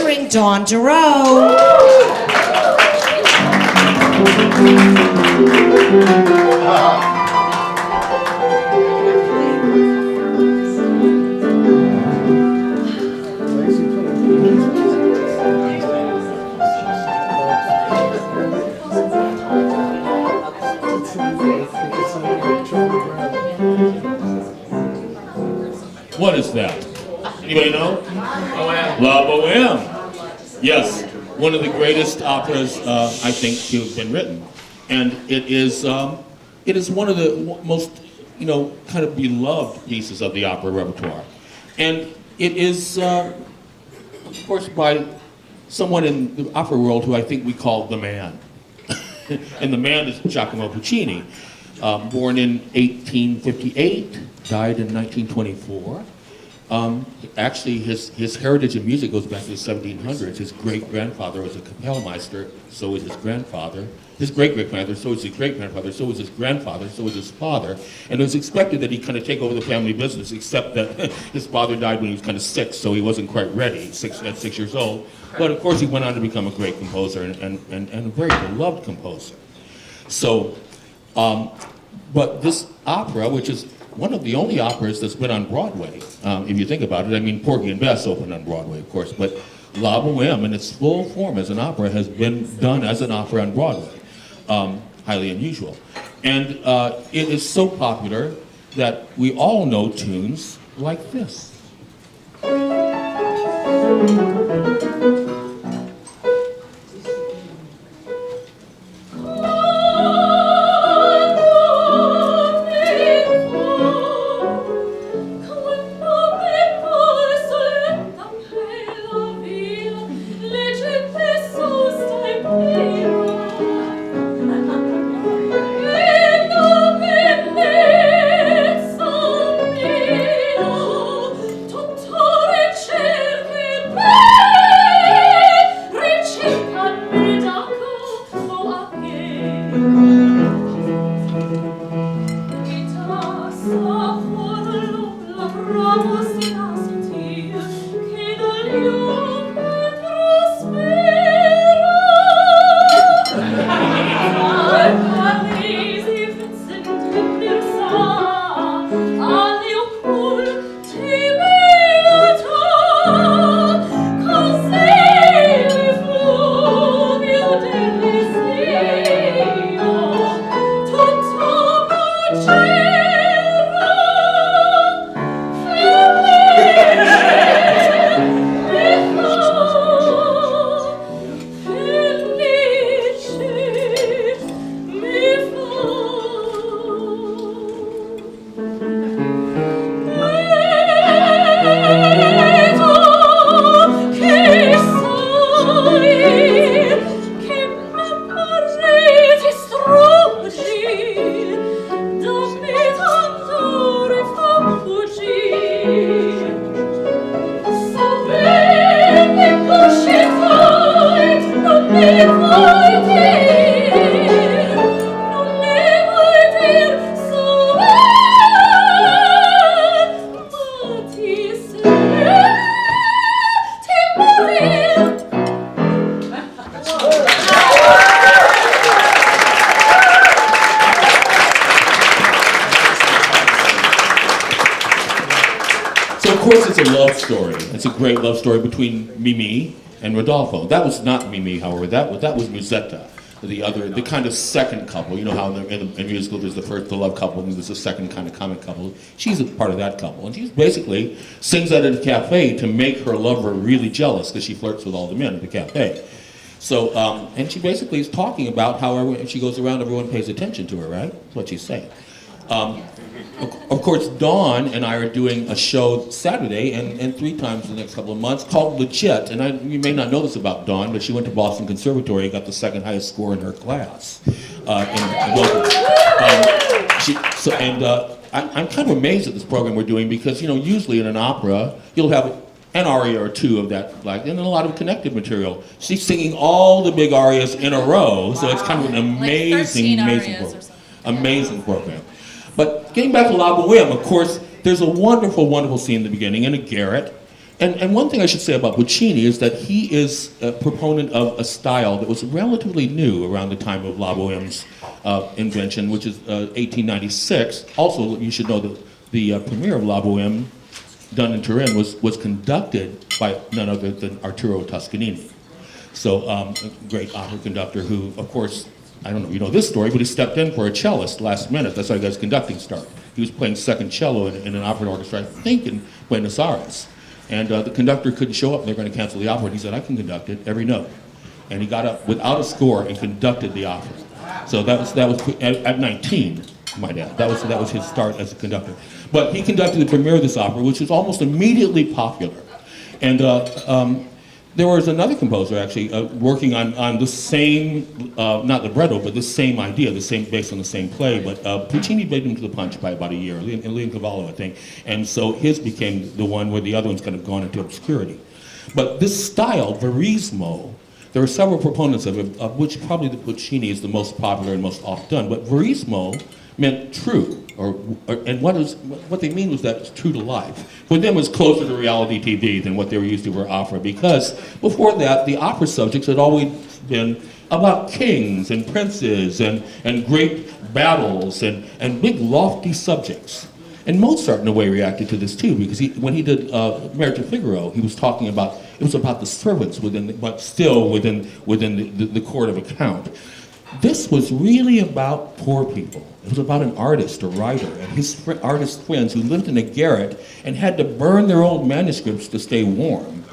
featuring Dawn Derrow. What is that? Anybody know? La Boheme. Yes, one of the greatest operas I think to have been written, and it is one of the most kind of beloved pieces of the opera repertoire, and it is of course by someone in the opera world who I think we call the man, and the man is Giacomo Puccini, born in 1858. Died in 1924. Actually, his heritage in music goes back to the 1700s. His great-grandfather was a Kapellmeister, so was his grandfather. His great-great-grandfather, so was his great-grandfather, so was his grandfather, so was his father. And it was expected that he'd kind of take over the family business, except that his father died when he was kind of 6, so he wasn't quite ready at 6 years old. But of course, he went on to become a great composer and a very beloved composer. So, but this opera, which is one of the only operas that's been on Broadway, if you think about it. I mean, Porgy and Bess opened on Broadway, of course, but La Boheme in its full form as an opera has been done as an opera on Broadway. Highly unusual. And it is so popular that we all know tunes like this. Of course, it's a love story. It's a great love story between Mimi and Rodolfo. That was not Mimi, however. That was Musetta, the kind of second couple. You know how in musical there's the love couple, and there's the second kind of comic couple. She's a part of that couple, and she basically sings that at a cafe to make her lover really jealous because she flirts with all the men at the cafe. So, and she basically is talking about how she goes around, everyone pays attention to her, right? That's what she's saying. Of course, Dawn and I are doing a show Saturday and 3 times in the next couple of months called Legit. And you may not know this about Dawn, but she went to Boston Conservatory and got the second highest score in her class. I'm kind of amazed at this program we're doing because, usually in an opera, you'll have an aria or two of that, and then a lot of connected material. She's singing all the big arias in a row, so it's kind of an amazing program. But getting back to La Boheme, of course, there's a wonderful, wonderful scene in the beginning in a garret And one thing I should say about Puccini is that he is a proponent of a style that was relatively new around the time of La Boheme's invention, which is 1896. Also, you should know that the premiere of La Boheme, done in Turin, was conducted by none other than Arturo Toscanini. So, a great opera conductor who, of course, I don't know if you know this story, but he stepped in for a cellist last minute. That's how he got his conducting start. He was playing second cello in an opera orchestra, I think in Buenos Aires. And the conductor couldn't show up, and they're going to cancel the opera. And he said, I can conduct it, every note. And he got up without a score and conducted the opera. So that was at 19, might add. That was his start as a conductor. But he conducted the premiere of this opera, which was almost immediately popular. And there was another composer actually working on the same, not libretto, but the same idea, based on the same play. But Puccini beat him to the punch by about a year, Leoncavallo, I think. And so his became the one where the other one's kind of gone into obscurity. But this style, verismo, there are several proponents of it, of which probably the Puccini is the most popular and most oft done. But verismo meant true, and what they mean was that it's true to life. For them, it was closer to reality TV than what they were used to for opera, because before that, the opera subjects had always been about kings and princes and great battles and big lofty subjects. And Mozart, in a way, reacted to this too, because when he did Marriage to Figaro, he was talking about, it was about the servants but still within the court of account. This was really about poor people. It was about an artist, a writer, and his artist friends who lived in a garret and had to burn their old manuscripts to stay warm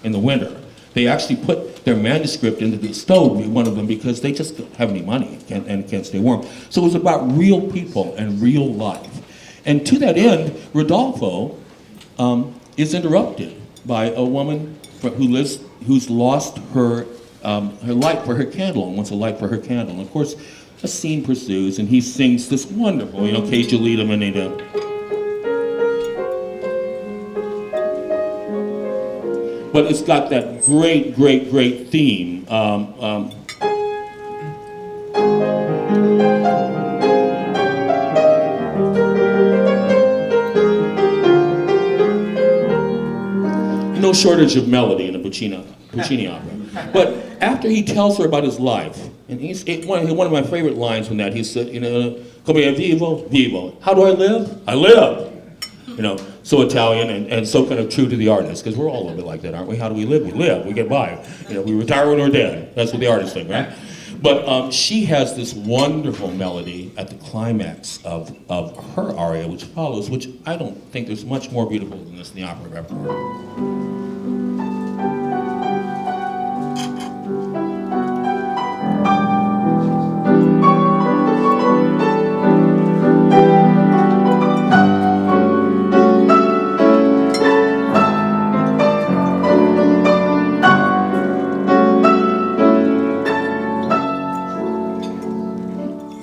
in the winter. They actually put their manuscript into the stove, one of them, because they just don't have any money and can't stay warm. So it was about real people and real life. And to that end, Rodolfo is interrupted by a woman who's lost her light for her candle and wants a light for her candle. And of course, a scene pursues, and he sings this wonderful, Che Gelida Manita. But it's got that great, great, great theme. No shortage of melody in a Puccini opera. But after he tells her about his life, and one of my favorite lines from that, he said, come vivo. How do I live? I live. So Italian and so kind of true to the artist, because we're all a little bit like that, aren't we? How do we live? We live. We get by. We retire when we're dead. That's what the artists think, right? But she has this wonderful melody at the climax of her aria, which follows, which I don't think there's much more beautiful than this in the opera repertoire.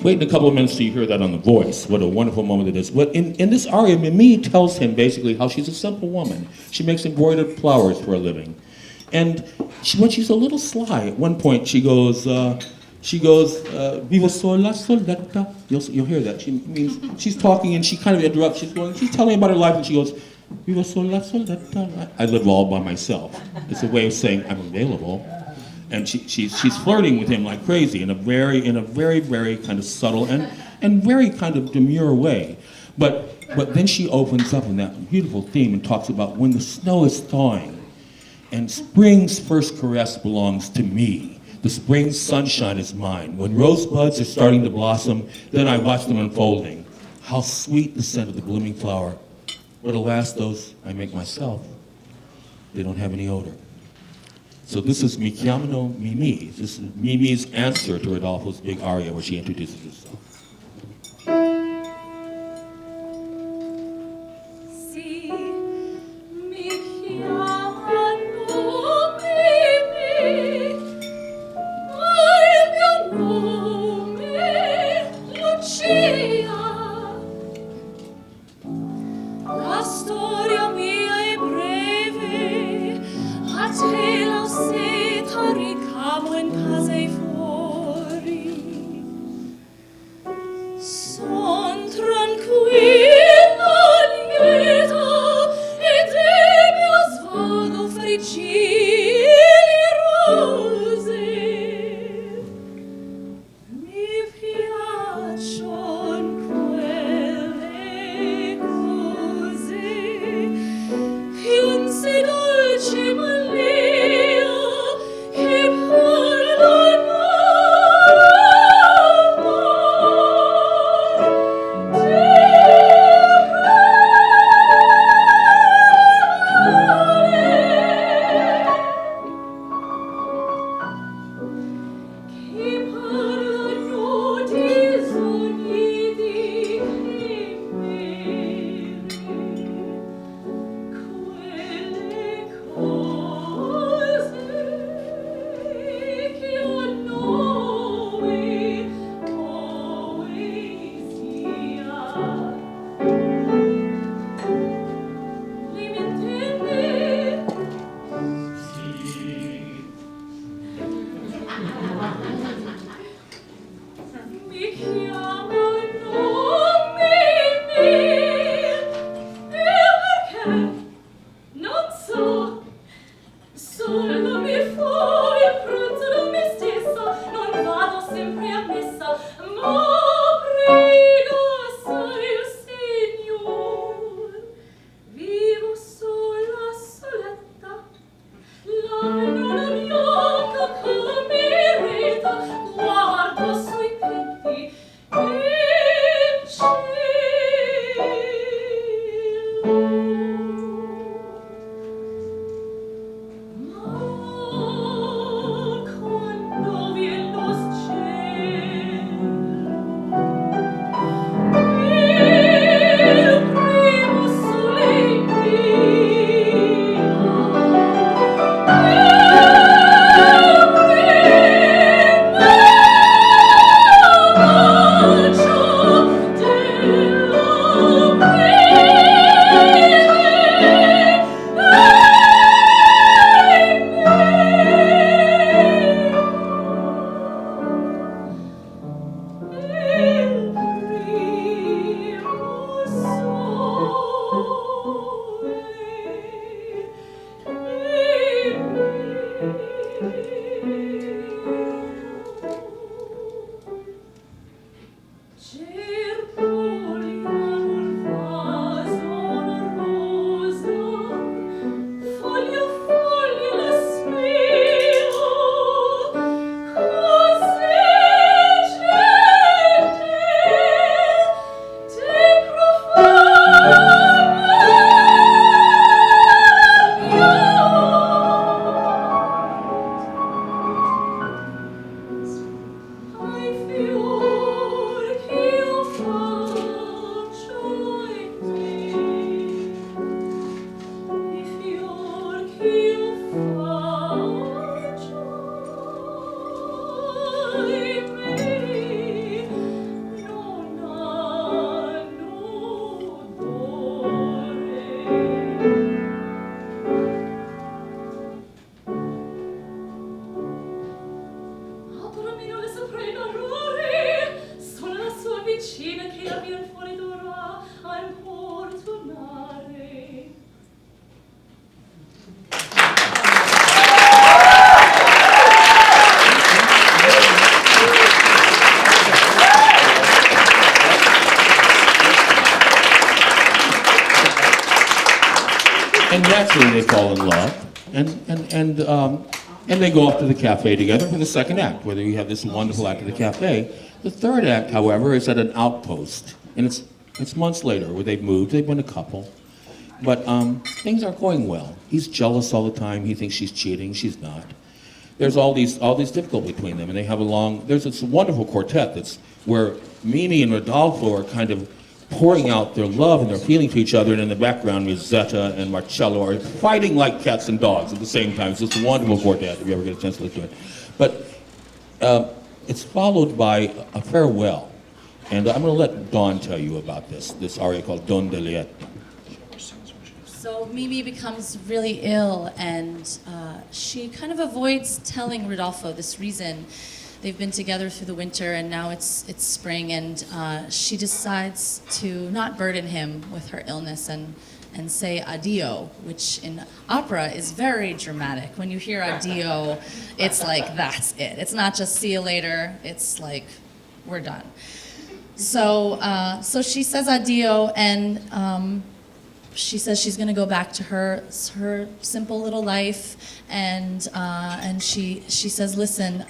Wait a couple of minutes till you hear that on the voice. What a wonderful moment it is. But in this aria, Mimi tells him basically how she's a simple woman. She makes embroidered flowers for a living. And when she's a little sly, at one point she goes, vivo sola, soldata. You'll hear that. She's talking and she kind of interrupts. She's telling about her life and she goes, vivo sola, soldata. I live all by myself. It's a way of saying I'm available. And she's flirting with him like crazy in a very, very kind of subtle and very kind of demure way. But then she opens up in that beautiful theme and talks about when the snow is thawing and spring's first caress belongs to me. The spring sunshine is mine. When rosebuds are starting to blossom, then I watch them unfolding. How sweet the scent of the blooming flower. But alas, those I make myself, they don't have any odor. So this is Mi chiamano Mimi. This is Mimi's answer to Rodolfo's big aria where she introduces herself. eventually they fall in love, and they go off to the cafe together for the second act, where you have this wonderful act at the cafe. The third act, however, is at an outpost, and it's months later where they've moved. They've been a couple, but things aren't going well. He's jealous all the time. He thinks she's cheating. She's not. There's all these difficulty between them, and they have there's this wonderful quartet that's where Mimi and Rodolfo are kind of pouring out their love and their feeling to each other, and in the background, Rosetta and Marcello are fighting like cats and dogs at the same time. It's this wonderful quartet, if you ever get a chance to listen to it. But it's followed by a farewell, and I'm going to let Dawn tell you about this aria called Donde Lieta. So Mimi becomes really ill, and she kind of avoids telling Rodolfo this reason. They've been together through the winter, and now it's spring, and she decides to not burden him with her illness and say addio, which in opera is very dramatic. When you hear addio, it's like, that's it. It's not just see you later, it's like, we're done. So she says addio, and she says she's going to go back to her simple little life, and she says, listen,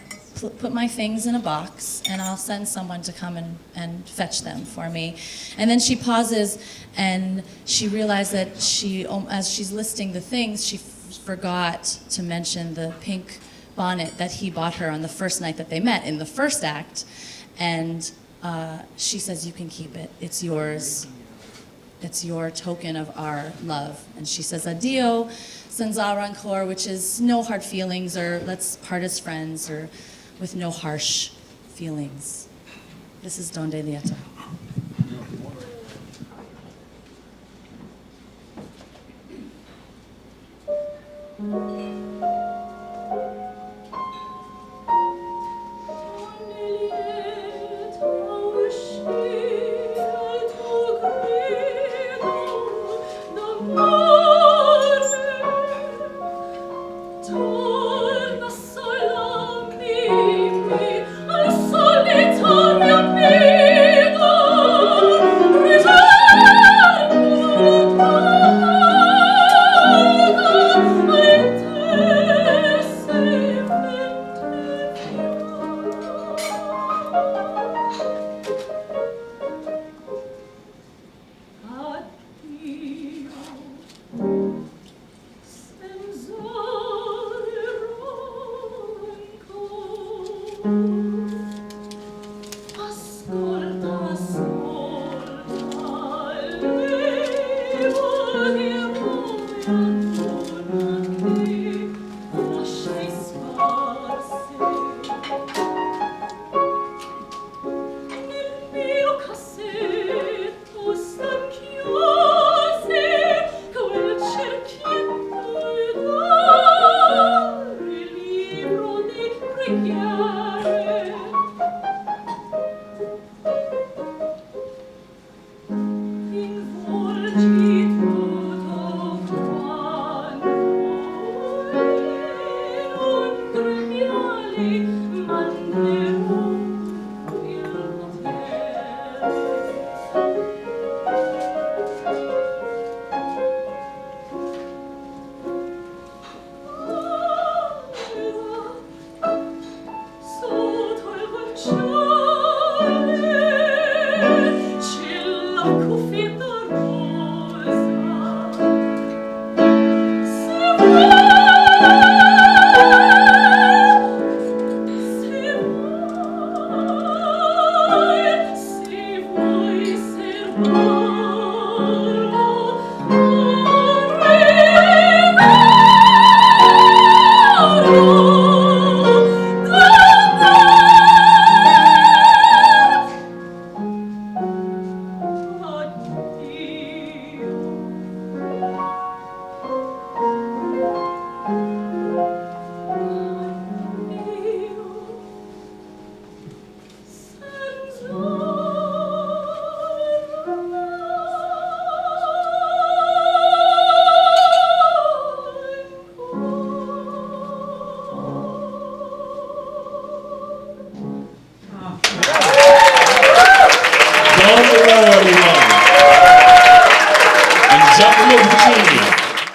put my things in a box, and I'll send someone to come and fetch them for me. And then she pauses, and she realized that as she's listing the things, she forgot to mention the pink bonnet that he bought her on the first night that they met in the first act. And she says, you can keep it. It's yours. It's your token of our love. And she says, addio, senza rancor, which is no hard feelings, or let's part as friends, or with no harsh feelings. This is Donde Lieta. Thank you.